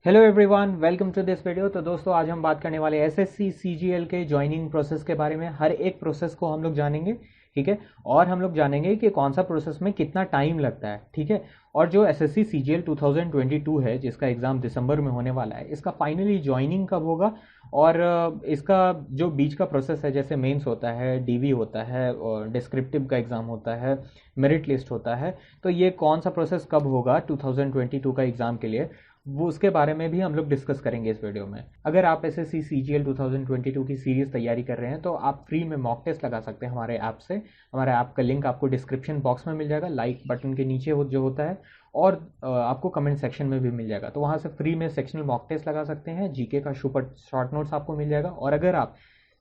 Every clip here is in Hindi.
Hello everyone, welcome to this video. तो दोस्तों, आज हम बात करने वाले एसएससी सीजीएल के ज्वाइनिंग प्रोसेस के बारे में। हर एक प्रोसेस को हम लोग जानेंगे, ठीक है। और हम लोग जानेंगे कि कौन सा प्रोसेस में कितना टाइम लगता है, ठीक है। और जो एसएससी सीजीएल 2022 है, जिसका एग्ज़ाम दिसंबर में होने वाला है, इसका फाइनली ज्वाइनिंग कब होगा और इसका जो बीच का प्रोसेस है, जैसे मेंस होता है, डीवी होता है और डिस्क्रिप्टिव का एग्ज़ाम होता है, मेरिट लिस्ट होता है, तो ये कौन सा प्रोसेस कब होगा 2022 का एग्ज़ाम के लिए, वो उसके बारे में भी हम लोग डिस्कस करेंगे इस वीडियो में। अगर आप एसएससी सीजीएल 2022 की सीरीज तैयारी कर रहे हैं तो आप फ्री में मॉक टेस्ट लगा सकते हैं हमारे ऐप से। हमारे ऐप का लिंक आपको डिस्क्रिप्शन बॉक्स में मिल जाएगा, लाइक बटन के नीचे जो होता है, और आपको कमेंट सेक्शन में भी मिल जाएगा। तो वहाँ से फ्री में सेक्शनल मॉक टेस्ट लगा सकते हैं, जीके का सुपर शॉर्ट नोट्स आपको मिल जाएगा। और अगर आप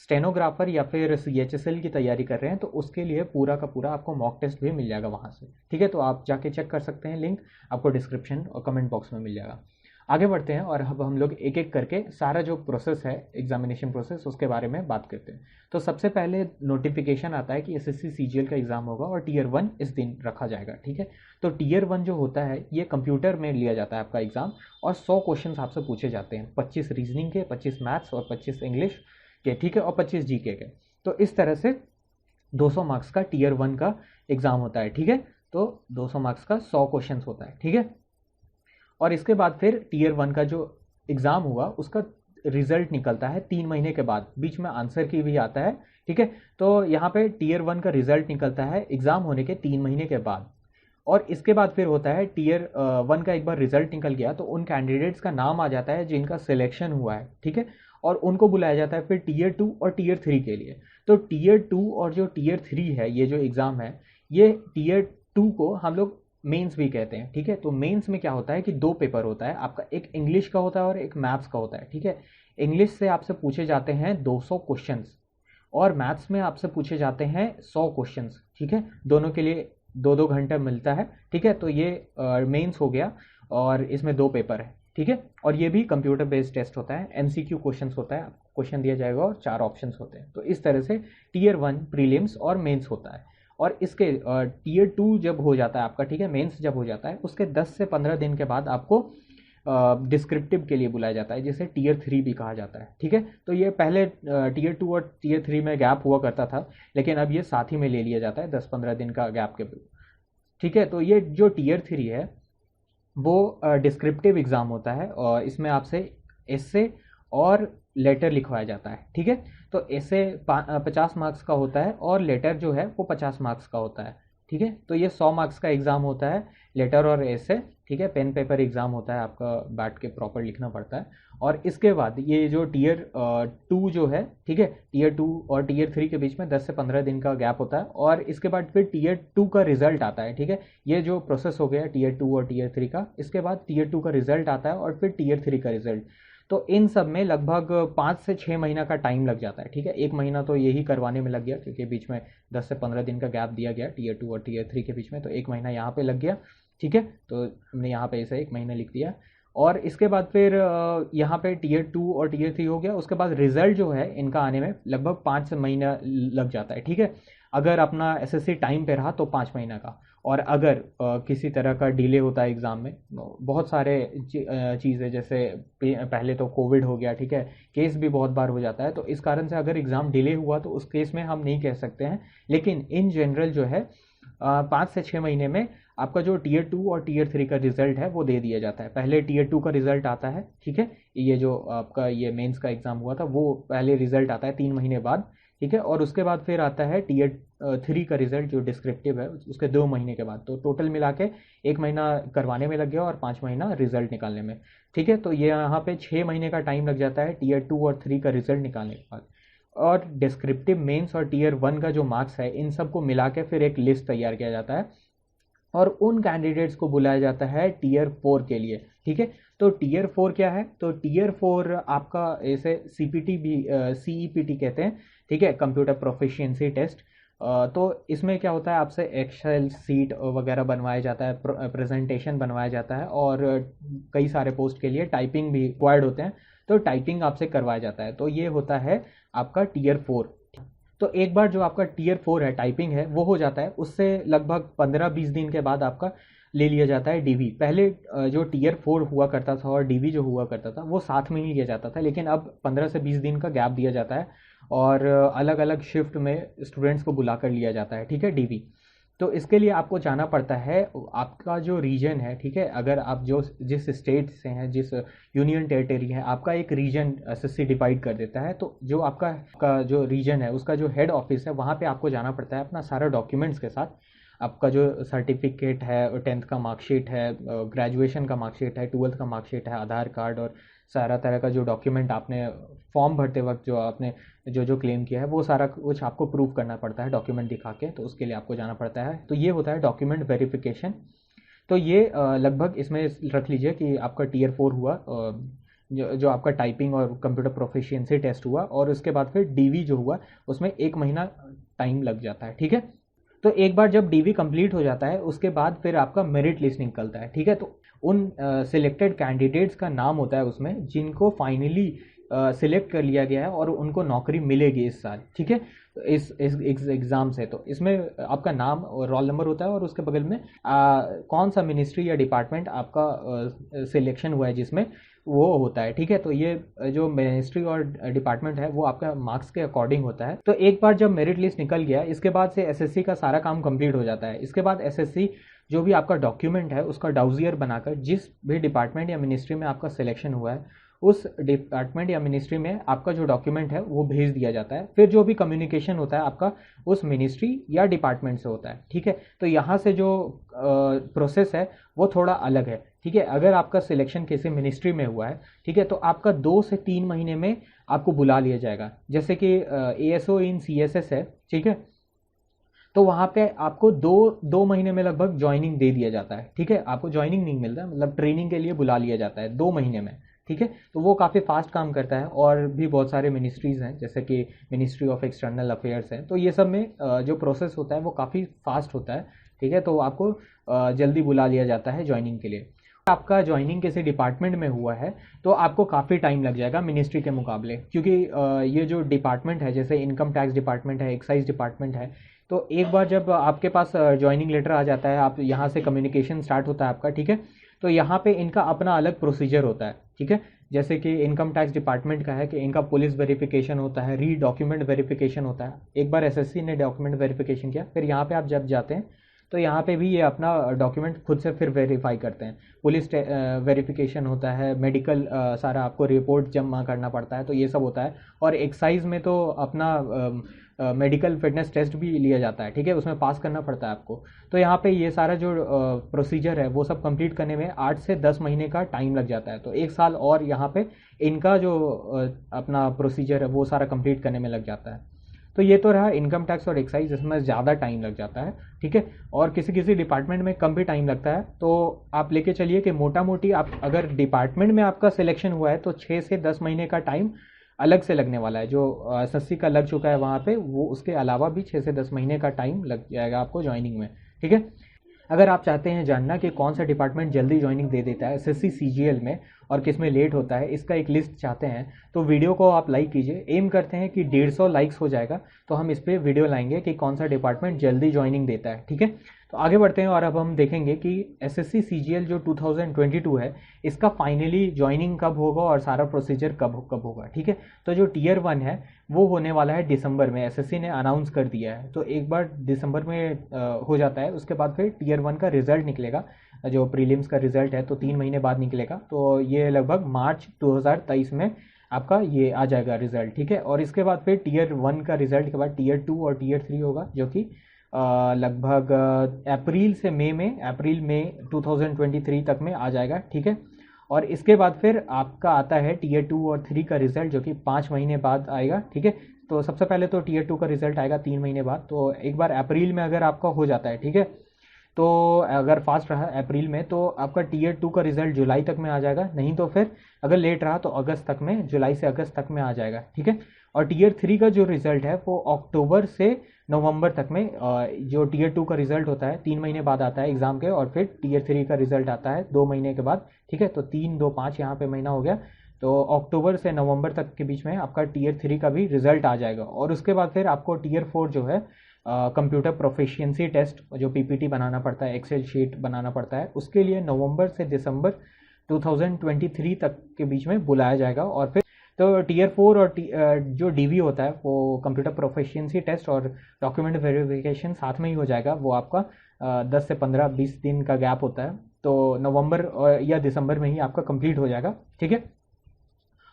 स्टेनोग्राफर या फिर सीएचएसएल की तैयारी कर रहे हैं तो उसके लिए पूरा का पूरा आपको मॉक टेस्ट भी मिल जाएगा वहाँ से, ठीक है। तो आप जाके चेक कर सकते हैं, लिंक आपको डिस्क्रिप्शन और कमेंट बॉक्स में मिल जाएगा। आगे बढ़ते हैं और अब हम लोग एक एक करके सारा जो प्रोसेस है, एग्जामिनेशन प्रोसेस, उसके बारे में बात करते हैं। तो सबसे पहले नोटिफिकेशन आता है कि एसएससी सीजीएल का एग्जाम होगा और टीयर 1 इस दिन रखा जाएगा, ठीक है। तो टीयर 1 जो होता है ये कंप्यूटर में लिया जाता है आपका एग्जाम, और 100 क्वेश्चन आपसे पूछे जाते हैं, 25 रीजनिंग के, 25 मैथ्स और 25 इंग्लिश के, ठीक है, और 25 जीके के। तो इस तरह से 200 मार्क्स का टीयर 1 का एग्जाम होता है, ठीक है। तो 200 मार्क्स का 100 क्वेश्चन होता है, ठीक है। और इसके बाद फिर टीयर 1 का जो एग्ज़ाम हुआ उसका रिजल्ट निकलता है 3 महीने के बाद। बीच में आंसर की भी आता है, ठीक है। तो यहाँ पे टीयर 1 का रिजल्ट निकलता है एग्ज़ाम होने के 3 महीने के बाद। और इसके बाद फिर होता है टीयर 1 का एक बार रिजल्ट निकल गया तो उन कैंडिडेट्स का नाम आ जाता है जिनका सिलेक्शन हुआ है, ठीक है। और उनको बुलाया जाता है फिर टीयर 2 और टीयर 3 के लिए। तो टीयर 2 और जो टीयर 3 है, ये जो एग्ज़ाम है, ये टीयर 2 को हम लोग मेंस भी कहते हैं, ठीक है। तो मेंस में क्या होता है कि 2 पेपर होता है आपका, एक इंग्लिश का होता है और एक मैथ्स का होता है, ठीक है। इंग्लिश से आपसे पूछे जाते हैं 200 क्वेश्चंस और मैथ्स में आपसे पूछे जाते हैं 100 क्वेश्चंस, ठीक है। दोनों के लिए 2-2 घंटा मिलता है, ठीक है। तो ये मेंस हो गया और इसमें 2 पेपर है, ठीक है। और ये भी कंप्यूटर बेस्ड टेस्ट होता है, एमसीक्यू क्वेश्चंस होता है, क्वेश्चन दिया जाएगा और 4 ऑप्शंस होते हैं। तो इस तरह से टीयर 1 प्रीलिम्स और मेंस होता है। और इसके टीयर 2 जब हो जाता है आपका, ठीक है, मेंस जब हो जाता है उसके 10 से 15 दिन के बाद आपको डिस्क्रिप्टिव के लिए बुलाया जाता है, जिसे टीयर 3 भी कहा जाता है, ठीक है। तो ये पहले टीयर 2 और टीयर 3 में गैप हुआ करता था, लेकिन अब ये साथ ही में ले लिया जाता है 10-15 दिन का गैप के, ठीक है। तो ये जो टीयर 3 है वो डिस्क्रिप्टिव एग्ज़ाम होता है और इसमें आपसे एसे और लेटर लिखवाया जाता है, ठीक है। तो एसे 50 मार्क्स का होता है और लेटर जो है वो 50 मार्क्स का होता है, ठीक है। तो ये 100 मार्क्स का एग्ज़ाम होता है, लेटर और एसे, ठीक है। पेन पेपर एग्ज़ाम होता है आपका, बैठ के प्रॉपर लिखना पड़ता है। और इसके बाद ये जो टीयर 2 जो है, ठीक है, टीयर 2 और टीयर 3 के बीच में 10 से 15 दिन का गैप होता है। और इसके बाद फिर टीयर 2 का रिजल्ट आता है, ठीक है। ये जो प्रोसेस हो गया टीयर 2 और टीयर 3 का, इसके बाद टीयर 2 का रिजल्ट आता है और फिर टीयर 3 का रिजल्ट। तो इन सब में लगभग 5 से 6 महीना का टाइम लग जाता है, ठीक है। 1 महीना तो यही करवाने में लग गया क्योंकि बीच में 10 से 15 दिन का गैप दिया गया टीयर 2 और टीयर 3 के बीच में, तो 1 महीना यहाँ पे लग गया, ठीक है। तो हमने यहाँ पे इसे 1 महीना लिख दिया। और इसके बाद फिर यहाँ पे टीयर 2 और टीयर 3 हो गया। उसके बाद रिजल्ट जो है इनका आने में लगभग 5 महीना लग जाता है, ठीक है। अगर अपना एसएससी टाइम पे रहा तो 5 महीना का। और अगर किसी तरह का डिले होता है एग्ज़ाम में, बहुत सारे चीज़ें, जैसे पहले तो कोविड हो गया, ठीक है, केस भी बहुत बार हो जाता है, तो इस कारण से अगर एग्ज़ाम डिले हुआ तो उस केस में हम नहीं कह सकते हैं। लेकिन इन जनरल जो है 5 से 6 महीने में आपका जो टीयर 2 और टीयर 3 का रिजल्ट है वो दे दिया जाता है। पहले टीयर 2 का रिजल्ट आता है, ठीक है। ये जो आपका ये मेंस का एग्ज़ाम हुआ था वो पहले रिजल्ट आता है 3 महीने बाद, ठीक है। और उसके बाद फिर आता है टीयर 3 का रिजल्ट जो डिस्क्रिप्टिव है, उसके 2 महीने के बाद। तो टोटल मिला के 1 महीना करवाने में लग गया और 5 महीना रिजल्ट निकालने में, ठीक है। तो ये यहाँ पे 6 महीने का टाइम लग जाता है टीयर 2 और 3 का रिजल्ट निकालने के बाद। और डिस्क्रिप्टिव, मेंस और टीयर 1 का जो मार्क्स है, इन सबको मिला के फिर एक लिस्ट तैयार किया जाता है और उन कैंडिडेट्स को बुलाया जाता है टीयर 4 के लिए, ठीक है। तो टीयर 4 क्या है? तो टीयर 4 आपका ऐसे सीपीटी भी, सीईपीटी कहते हैं, ठीक है, कंप्यूटर प्रोफिशिएंसी टेस्ट। तो इसमें क्या होता है, आपसे एक्सेल सीट वगैरह बनवाया जाता है, प्रेजेंटेशन बनवाया जाता है, और कई सारे पोस्ट के लिए टाइपिंग भी रिक्वायर्ड होते हैं, तो टाइपिंग आपसे करवाया जाता है। तो ये होता है आपका टीयर 4। तो एक बार जो आपका टीयर 4 है, टाइपिंग है, वो हो जाता है, उससे लगभग 15-20 दिन के बाद आपका ले लिया जाता है डीवी। पहले जो टीयर 4 हुआ करता था और डीवी जो हुआ करता था वो साथ में ही लिया जाता था, लेकिन अब 15 से 20 दिन का गैप दिया जाता है और अलग अलग शिफ्ट में स्टूडेंट्स को बुला कर लिया जाता है, ठीक है, डीवी। तो इसके लिए आपको जाना पड़ता है, आपका जो रीजन है, ठीक है, अगर आप जो जिस स्टेट से हैं, जिस यूनियन टेरिटरी है, आपका एक रीजन एसएससी डिवाइड कर देता है, तो जो आपका जो रीजन है उसका जो हेड ऑफिस है वहाँ पे आपको जाना पड़ता है अपना सारा डॉक्यूमेंट्स के साथ। आपका जो सर्टिफिकेट है, 10th का मार्कशीट है, ग्रेजुएशन का मार्कशीट है, 12th का मार्कशीट है, आधार कार्ड और सारा तरह का जो डॉक्यूमेंट आपने फॉर्म भरते वक्त जो आपने जो क्लेम किया है वो सारा कुछ आपको प्रूव करना पड़ता है डॉक्यूमेंट दिखा के। तो उसके लिए आपको जाना पड़ता है, तो ये होता है डॉक्यूमेंट वेरिफिकेशन। तो ये लगभग इसमें रख लीजिए कि आपका टीयर 4 हुआ, जो आपका टाइपिंग और कंप्यूटर प्रोफिशिएंसी टेस्ट हुआ, और उसके बाद फिर डीवी जो हुआ उसमें 1 महीना टाइम लग जाता है, ठीक है। तो एक बार जब डीवी कंप्लीट हो जाता है उसके बाद फिर आपका मेरिट लिस्ट निकलता है, ठीक है। तो उन सिलेक्टेड कैंडिडेट्स का नाम होता है उसमें जिनको फाइनली सिलेक्ट कर लिया गया है और उनको नौकरी मिलेगी इस साल, ठीक है, इस एग्ज़ाम से। तो इसमें आपका नाम और रोल नंबर होता है और उसके बगल में कौन सा मिनिस्ट्री या डिपार्टमेंट आपका सिलेक्शन हुआ है जिसमें वो होता है, ठीक है। तो ये जो मिनिस्ट्री और डिपार्टमेंट है वो आपका मार्क्स के अकॉर्डिंग होता है। तो एक बार जब मेरिट लिस्ट निकल गया इसके बाद से एसएससी का सारा काम कंप्लीट हो जाता है। इसके बाद एसएससी जो भी आपका डॉक्यूमेंट है उसका डाउजियर बनाकर जिस भी डिपार्टमेंट या मिनिस्ट्री में आपका सिलेक्शन हुआ है उस डिपार्टमेंट या मिनिस्ट्री में आपका जो डॉक्यूमेंट है वो भेज दिया जाता है। फिर जो भी कम्युनिकेशन होता है आपका उस मिनिस्ट्री या डिपार्टमेंट से होता है, ठीक है। तो यहाँ से जो प्रोसेस है वो थोड़ा अलग है, ठीक है। अगर आपका सिलेक्शन किसी मिनिस्ट्री में हुआ है, ठीक है, तो आपका 2 से 3 महीने में आपको बुला लिया जाएगा। जैसे कि एएसओ इन सीएसएस है, ठीक है, तो वहाँ पे आपको दो महीने में लगभग ज्वाइनिंग दे दिया जाता है, ठीक है। आपको ज्वाइनिंग नहीं मिलता है, मतलब ट्रेनिंग के लिए बुला लिया जाता है 2 महीने में, ठीक है। तो वो काफ़ी फास्ट काम करता है। और भी बहुत सारे मिनिस्ट्रीज़ हैं जैसे कि मिनिस्ट्री ऑफ एक्सटर्नल अफेयर्स है, तो ये सब में जो प्रोसेस होता है वो काफ़ी फास्ट होता है, ठीक है। तो आपको जल्दी बुला लिया जाता है ज्वाइनिंग के लिए। आपका ज्वाइनिंग किसी डिपार्टमेंट में हुआ है तो आपको काफ़ी टाइम लग जाएगा मिनिस्ट्री के मुकाबले, क्योंकि ये जो डिपार्टमेंट है जैसे इनकम टैक्स डिपार्टमेंट है, एक्साइज डिपार्टमेंट है, तो एक बार जब आपके पास ज्वाइनिंग लेटर आ जाता है, आप यहाँ से कम्युनिकेशन स्टार्ट होता है आपका, ठीक है। तो यहाँ पे इनका अपना अलग प्रोसीजर होता है, ठीक है। जैसे कि इनकम टैक्स डिपार्टमेंट का है कि इनका पुलिस वेरिफिकेशन होता है, री डॉक्यूमेंट वेरिफिकेशन होता है। एक बार एसएससी ने डॉक्यूमेंट वेरिफिकेशन किया, फिर यहाँ पे आप जब जाते हैं तो यहाँ पे भी ये अपना डॉक्यूमेंट खुद से फिर वेरीफाई करते हैं। पुलिस वेरिफिकेशन होता है, मेडिकल सारा आपको रिपोर्ट जमा करना पड़ता है, तो ये सब होता है। और एक्साइज में तो अपना मेडिकल फिटनेस टेस्ट भी लिया जाता है, ठीक है, उसमें पास करना पड़ता है आपको। तो यहाँ पे ये सारा जो प्रोसीजर है वो सब कंप्लीट करने में 8 से 10 महीने का टाइम लग जाता है। तो 1 साल और यहाँ पे इनका जो अपना प्रोसीजर है वो सारा कंप्लीट करने में लग जाता है। तो ये तो रहा इनकम टैक्स और एक्साइज, इसमें ज़्यादा टाइम लग जाता है, ठीक है। और किसी किसी डिपार्टमेंट में कम भी टाइम लगता है। तो आप लेके चलिए कि मोटा मोटी आप अगर डिपार्टमेंट में आपका सिलेक्शन हुआ है तो 6 से 10 महीने का टाइम अलग से लगने वाला है। जो एसएससी का लग चुका है वहाँ पे, वो उसके अलावा भी 6 से 10 महीने का टाइम लग जाएगा आपको ज्वाइनिंग में, ठीक है। अगर आप चाहते हैं जानना कि कौन सा डिपार्टमेंट जल्दी ज्वाइनिंग दे देता है एसएससी सीजीएल में और किस में लेट होता है, इसका एक लिस्ट चाहते हैं तो वीडियो को आप लाइक कीजिए। एम करते हैं कि 150 लाइक्स हो जाएगा तो हम इस पर वीडियो लाएंगे कि कौन सा डिपार्टमेंट जल्दी ज्वाइनिंग देता है, ठीक है। तो आगे बढ़ते हैं और अब हम देखेंगे कि एसएससी सीजीएल जो 2022 है इसका फाइनली ज्वाइनिंग कब होगा और सारा प्रोसीजर कब होगा, ठीक है। तो जो टीयर 1 है वो होने वाला है दिसंबर में, एसएससी ने अनाउंस कर दिया है। तो एक बार दिसंबर में हो जाता है, उसके बाद फिर टीयर 1 का रिजल्ट निकलेगा, जो प्रीलिम्स का रिजल्ट है, तो 3 महीने बाद निकलेगा। तो ये लगभग मार्च 2023 में आपका ये आ जाएगा रिजल्ट, ठीक है। और इसके बाद फिर टीयर 1 का रिजल्ट के बाद टीयर 2 और टीयर 3 होगा, जो कि लगभग अप्रैल मई 2023 तक में आ जाएगा, ठीक है। और इसके बाद फिर आपका आता है टीयर 2 और 3 का रिजल्ट, जो कि 5 महीने बाद आएगा, ठीक है। तो सबसे पहले तो टीयर 2 का रिजल्ट आएगा 3 महीने बाद। तो एक बार अप्रैल में अगर आपका हो जाता है, ठीक है, तो अगर फास्ट रहा अप्रैल में तो आपका टीयर 2 का रिजल्ट जुलाई तक में आ जाएगा, नहीं तो फिर अगर लेट रहा तो अगस्त तक में, जुलाई से अगस्त तक में आ जाएगा, ठीक है। और टीयर 3 का जो रिजल्ट है वो अक्टूबर से नवंबर तक में, जो टीयर 2 का रिजल्ट होता है 3 महीने बाद आता है एग्जाम के, और फिर टीयर 3 का रिजल्ट आता है 2 महीने के बाद, ठीक है। तो 3, 2, 5 यहाँ पे महीना हो गया। तो अक्टूबर से नवंबर तक के बीच में आपका टीयर 3 का भी रिजल्ट आ जाएगा। और उसके बाद फिर आपको टीयर 4 जो है कंप्यूटर प्रोफिशिएंसी टेस्ट जो पीपीटी बनाना पड़ता है, एक्सेल शीट बनाना पड़ता है, उसके लिए नवंबर से दिसंबर 2023 तक के बीच में बुलाया जाएगा। और फिर तो टीयर 4 और जो डीवी होता है वो कंप्यूटर प्रोफिशिएंसी टेस्ट और डॉक्यूमेंट वेरिफिकेशन साथ में ही हो जाएगा। वो आपका 10 से 15-20 दिन का गैप होता है, तो नवंबर या दिसंबर में ही आपका कंप्लीट हो जाएगा, ठीक है।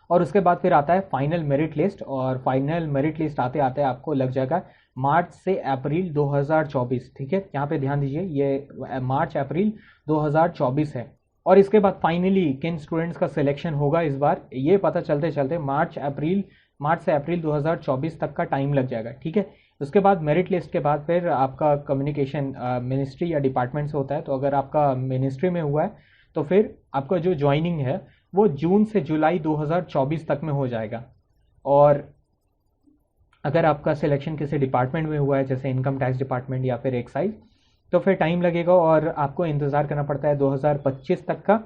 और उसके बाद फिर आता है फाइनल मेरिट लिस्ट, और फाइनल मेरिट लिस्ट आते आते आपको लग जाएगा मार्च से अप्रैल 2024, ठीक है। यहाँ पे ध्यान दीजिए, ये मार्च अप्रैल 2024 है। और इसके बाद फाइनली किन स्टूडेंट्स का सिलेक्शन होगा इस बार, ये पता चलते चलते मार्च से अप्रैल 2024 तक का टाइम लग जाएगा, ठीक है। उसके बाद मेरिट लिस्ट के बाद फिर आपका कम्युनिकेशन मिनिस्ट्री या डिपार्टमेंट से होता है। तो अगर आपका मिनिस्ट्री में हुआ है तो फिर आपका जो ज्वाइनिंग है वो जून से जुलाई 2024 तक में हो जाएगा। और अगर आपका सिलेक्शन किसी डिपार्टमेंट में हुआ है जैसे इनकम टैक्स डिपार्टमेंट या फिर एक्साइज, तो फिर टाइम लगेगा और आपको इंतज़ार करना पड़ता है 2025 तक का,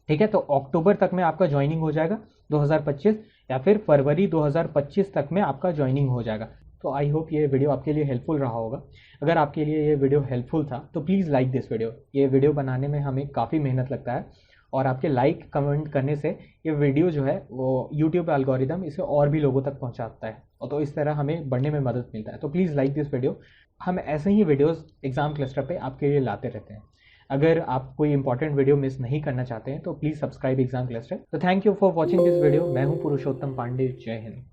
ठीक है। तो अक्टूबर तक में आपका ज्वाइनिंग हो जाएगा 2025, या फिर फरवरी 2025 तक में आपका ज्वाइनिंग हो जाएगा। तो आई होप ये वीडियो आपके लिए हेल्पफुल रहा होगा। अगर आपके लिए ये वीडियो हेल्पफुल था तो प्लीज़ लाइक दिस वीडियो। ये वीडियो बनाने में हमें काफ़ी मेहनत लगता है, और आपके लाइक कमेंट करने से ये वीडियो जो है वो यूट्यूब एल्गोरिदम इसे और भी लोगों तक पहुंचाता है, और तो इस तरह हमें बढ़ने में मदद मिलता है। तो प्लीज़ लाइक दिस वीडियो। हम ऐसे ही वीडियोस एग्जाम क्लस्टर पे आपके लिए लाते रहते हैं। अगर आप कोई इंपॉर्टेंट वीडियो मिस नहीं करना चाहते हैं तो प्लीज़ सब्सक्राइब एग्जाम क्लस्टर। तो thank you for watching this video. मैं हूँ पुरुषोत्तम पांडे। जय हिंद।